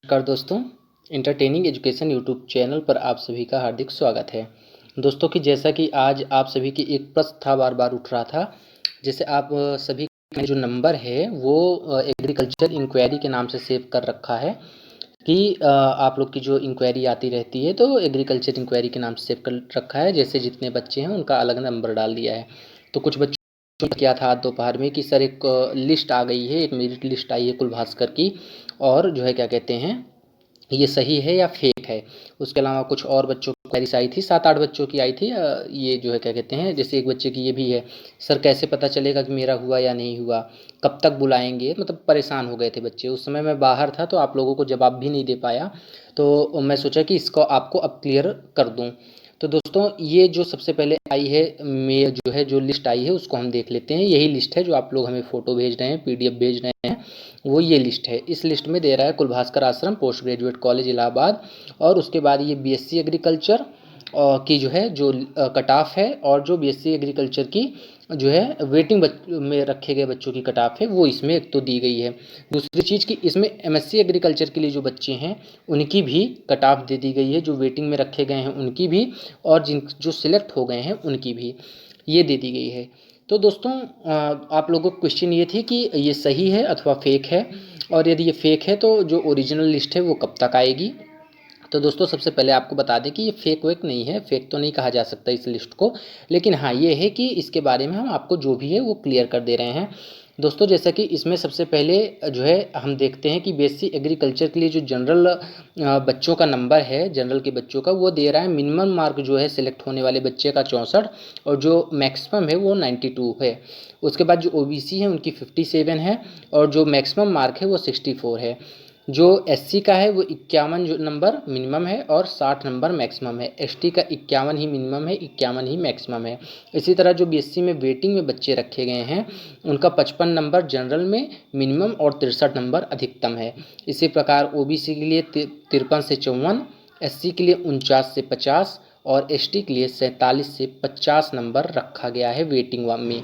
नमस्कार दोस्तों, entertaining education YouTube channel पर आप सभी का हार्दिक स्वागत है। दोस्तों कि जैसा कि आज आप सभी की एक प्रश्न था बार बार उठ रहा था, जैसे आप सभी का जो नंबर है वो एग्रीकल्चर इंक्वायरी के नाम से सेव कर रखा है कि आप लोग की जो इंक्वायरी आती रहती है तो एग्रीकल्चर इंक्वायरी के नाम से सेव कर रखा है। जैसे जितने बच्चे हैं उनका अलग नंबर डाल दिया है। तो कुछ बच्चों ने किया था दोपहर में कि सर एक लिस्ट आ गई है, एक मेरिट लिस्ट आई है कुल भास्कर की, और जो है क्या कहते हैं ये सही है या फेक है। उसके अलावा कुछ और बच्चों की क्वेरीज आई थी, 7-8 बच्चों की आई थी। ये जो है क्या कहते हैं, जैसे एक बच्चे की ये भी है, सर कैसे पता चलेगा कि मेरा हुआ या नहीं हुआ, कब तक बुलाएंगे। मतलब परेशान हो गए थे बच्चे। उस समय मैं बाहर था तो आप लोगों को जवाब भी नहीं दे पाया, तो मैं सोचा कि इसको आपको अब क्लियर कर दूं। तो दोस्तों ये जो सबसे पहले आई है जो है जो लिस्ट आई है उसको हम देख लेते हैं। यही लिस्ट है जो आप लोग हमें फ़ोटो भेज रहे हैं, पीडीएफ भेज रहे हैं, वो ये लिस्ट है। इस लिस्ट में दे रहा है कुलभास्कर आश्रम पोस्ट ग्रेजुएट कॉलेज इलाहाबाद, और उसके बाद ये बीएससी एग्रीकल्चर की जो है जो कट ऑफ है, और जो बीएससी एग्रीकल्चर की जो है वेटिंग में रखे गए बच्चों की कट ऑफ है वो इसमें एक तो दी गई है। दूसरी चीज़ कि इसमें एमएससी एग्रीकल्चर के लिए जो बच्चे हैं उनकी भी कट ऑफ दे दी गई है, जो वेटिंग में रखे गए हैं उनकी भी, और जो सिलेक्ट हो गए हैं उनकी भी ये दे दी गई है। तो दोस्तों आप लोगों को क्वेश्चन ये थी कि ये सही है अथवा फेक है, और यदि ये फेक है तो जो ओरिजिनल लिस्ट है वो कब तक आएगी। तो दोस्तों सबसे पहले आपको बता दें कि ये फेक वेक नहीं है, फेक तो नहीं कहा जा सकता इस लिस्ट को, लेकिन हाँ ये है कि इसके बारे में हम आपको जो भी है वो क्लियर कर दे रहे हैं। दोस्तों जैसा कि इसमें सबसे पहले जो है हम देखते हैं कि बीएससी एग्रीकल्चर के लिए जो जनरल बच्चों का नंबर है, जनरल के बच्चों का वो दे रहा है। मिनिमम मार्क जो है सिलेक्ट होने वाले बच्चे का 64, और जो मैक्सिमम है वो 92 है। उसके बाद जो ओबीसी है उनकी 57 है, और जो मैक्सिमम मार्क है वो 64 है। जो एससी का है वो 51 जो नंबर मिनिमम है और 60 नंबर मैक्सिमम है। एसटी का 51 ही मिनिमम है, 51 ही मैक्सिमम है। इसी तरह जो बीएससी में वेटिंग में बच्चे रखे गए हैं उनका 55 नंबर जनरल में मिनिमम और 63 नंबर अधिकतम है। इसी प्रकार ओबीसी के लिए 53 से 54, एससी के लिए 49 से 50, और एसटी के लिए 47 से 50 नंबर रखा गया है वेटिंग में।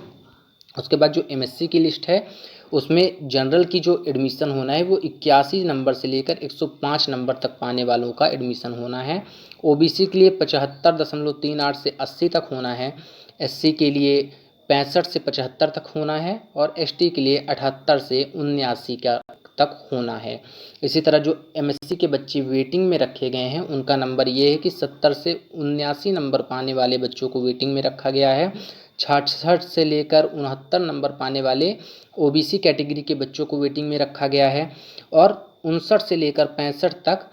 उसके बाद जो एमएससी की लिस्ट है उसमें जनरल की जो एडमिशन होना है वो 81 नंबर से लेकर 105 नंबर तक पाने वालों का एडमिशन होना है। ओबीसी के लिए 75.38 से 80 तक होना है। एससी के लिए 65 से 75 तक होना है, और एसटी के लिए 78 से 79 का तक होना है। इसी तरह जो एमएससी के बच्चे वेटिंग में रखे गए हैं उनका नंबर ये है कि 70 से 79 नंबर पाने वाले बच्चों को वेटिंग में रखा गया है। 66 से लेकर 69 नंबर पाने वाले ओबीसी कैटेगरी के बच्चों को वेटिंग में रखा गया है, और 59 से लेकर 65 तक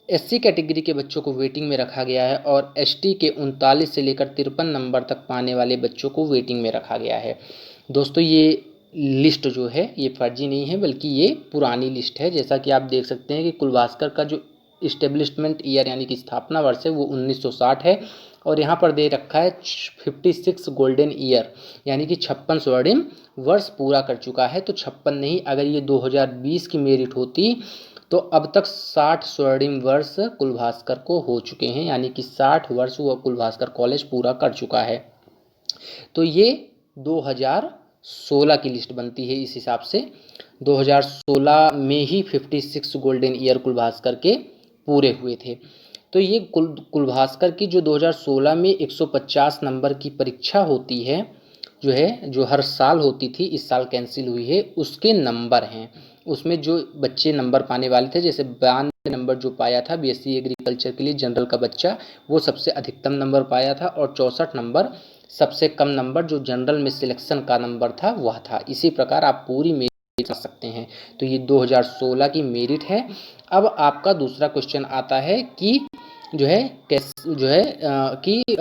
एससी कैटेगरी के बच्चों को वेटिंग में रखा गया है, और एसटी के 39 से लेकर 53 नंबर तक पाने वाले बच्चों को वेटिंग में रखा गया है। दोस्तों ये लिस्ट जो है ये फर्जी नहीं है बल्कि ये पुरानी लिस्ट है। जैसा कि आप देख सकते हैं कि कुलभास्कर का जो इस्टेब्लिशमेंट ईयर यानी कि स्थापना वर्ष है वो 1960 है, और यहाँ पर दे रखा है 56 गोल्डन ईयर, यानी कि 56 स्वर्णिम वर्ष पूरा कर चुका है। तो 56 नहीं, अगर ये 2020 की मेरिट होती तो अब तक 60 स्वर्णिम वर्ष कुलभास्कर को हो चुके हैं, यानी कि 60 वर्ष वो कुलभास्कर कॉलेज पूरा कर चुका है। तो ये 2016 की लिस्ट बनती है। इस हिसाब से 2016 में ही 56 गोल्डन ईयर कुलभास्कर के पूरे हुए थे। तो ये कुलभास्कर की जो 2016 में 150 नंबर की परीक्षा होती है जो है, जो हर साल होती थी, इस साल कैंसिल हुई है, उसके नंबर हैं। उसमें जो बच्चे नंबर पाने वाले थे, जैसे 92 नंबर जो पाया था बीएससी एग्रीकल्चर के लिए जनरल का बच्चा, वो सबसे अधिकतम नंबर पाया था, और 64 नंबर सबसे कम नंबर जो जनरल में सिलेक्शन का नंबर था वह था। इसी प्रकार आप पूरी मेरिट कर सकते हैं। तो ये 2016 की मेरिट है। अब आपका दूसरा क्वेश्चन आता है कि जो है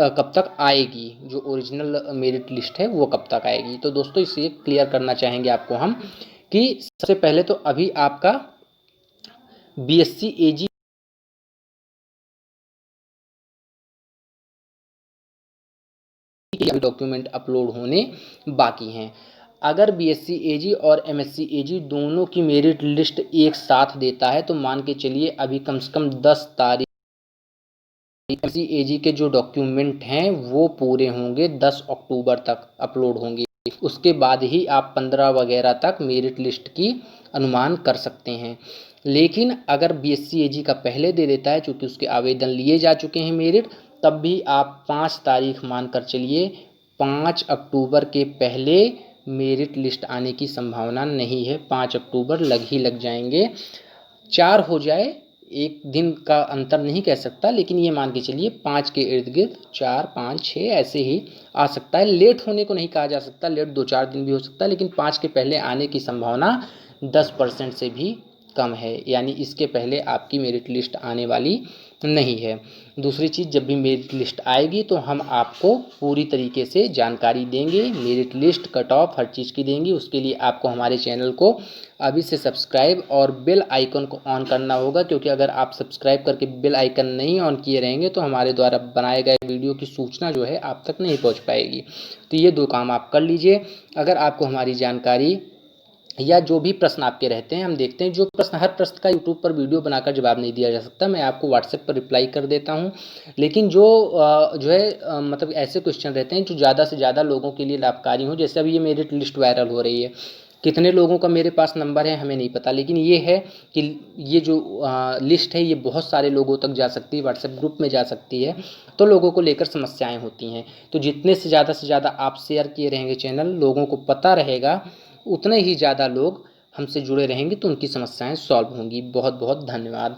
कब तक आएगी, जो ओरिजिनल मेरिट लिस्ट है वो कब तक आएगी। तो दोस्तों इसे क्लियर करना चाहेंगे आपको हम कि सबसे पहले तो अभी आपका बीएससी एजी के डॉक्यूमेंट अपलोड होने बाकी हैं। अगर बीएससी एजी और एमएससी एजी दोनों की मेरिट लिस्ट एक साथ देता है तो मान के चलिए अभी कम से कम 10 तारीख एमएससी एजी के जो डॉक्यूमेंट हैं वो पूरे होंगे, 10 अक्टूबर तक अपलोड होंगे। उसके बाद ही आप 15 वगैरह तक मेरिट लिस्ट की अनुमान कर सकते हैं। लेकिन अगर बीएससी एजी का पहले दे देता है, चूँकि उसके आवेदन लिए जा चुके हैं मेरिट, तब भी आप 5 तारीख मानकर चलिए, 5 अक्टूबर के पहले मेरिट लिस्ट आने की संभावना नहीं है। 5 अक्टूबर लग जाएंगे, 4 हो जाए, एक दिन का अंतर नहीं कह सकता, लेकिन ये मान के चलिए 5 के इर्द गिर्द 4, 5, 6 ऐसे ही आ सकता है। लेट होने को नहीं कहा जा सकता, लेट 2-4 दिन भी हो सकता है, लेकिन 5 के पहले आने की संभावना 10% से भी कम है, यानी इसके पहले आपकी मेरिट लिस्ट आने वाली नहीं है। दूसरी चीज़, जब भी मेरिट लिस्ट आएगी तो हम आपको पूरी तरीके से जानकारी देंगे, मेरिट लिस्ट, कट ऑफ, हर चीज़ की देंगे। उसके लिए आपको हमारे चैनल को अभी से सब्सक्राइब और बेल आइकन को ऑन करना होगा, क्योंकि अगर आप सब्सक्राइब करके बेल आइकन नहीं ऑन किए रहेंगे तो हमारे द्वारा बनाए गए वीडियो की सूचना जो है आप तक नहीं पहुंच पाएगी। तो ये 2 काम आप कर लीजिए। अगर आपको हमारी जानकारी या जो भी प्रश्न आपके रहते हैं, हम देखते हैं, जो प्रश्न, हर प्रश्न का यूट्यूब पर वीडियो बनाकर जवाब नहीं दिया जा सकता, मैं आपको व्हाट्सएप पर रिप्लाई कर देता हूं। लेकिन जो है मतलब ऐसे क्वेश्चन रहते हैं जो ज़्यादा से ज़्यादा लोगों के लिए लाभकारी हो, जैसे अभी ये मेरिट लिस्ट वायरल हो रही है, कितने लोगों का मेरे पास नंबर है हमें नहीं पता, लेकिन ये है कि ये जो लिस्ट है ये बहुत सारे लोगों तक जा सकती है, व्हाट्सएप ग्रुप में जा सकती है, तो लोगों को लेकर समस्याएं होती हैं। तो जितने से ज़्यादा आप शेयर किए रहेंगे चैनल, लोगों को पता रहेगा, उतने ही ज़्यादा लोग हमसे जुड़े रहेंगे तो उनकी समस्याएं सॉल्व होंगी। बहुत बहुत धन्यवाद।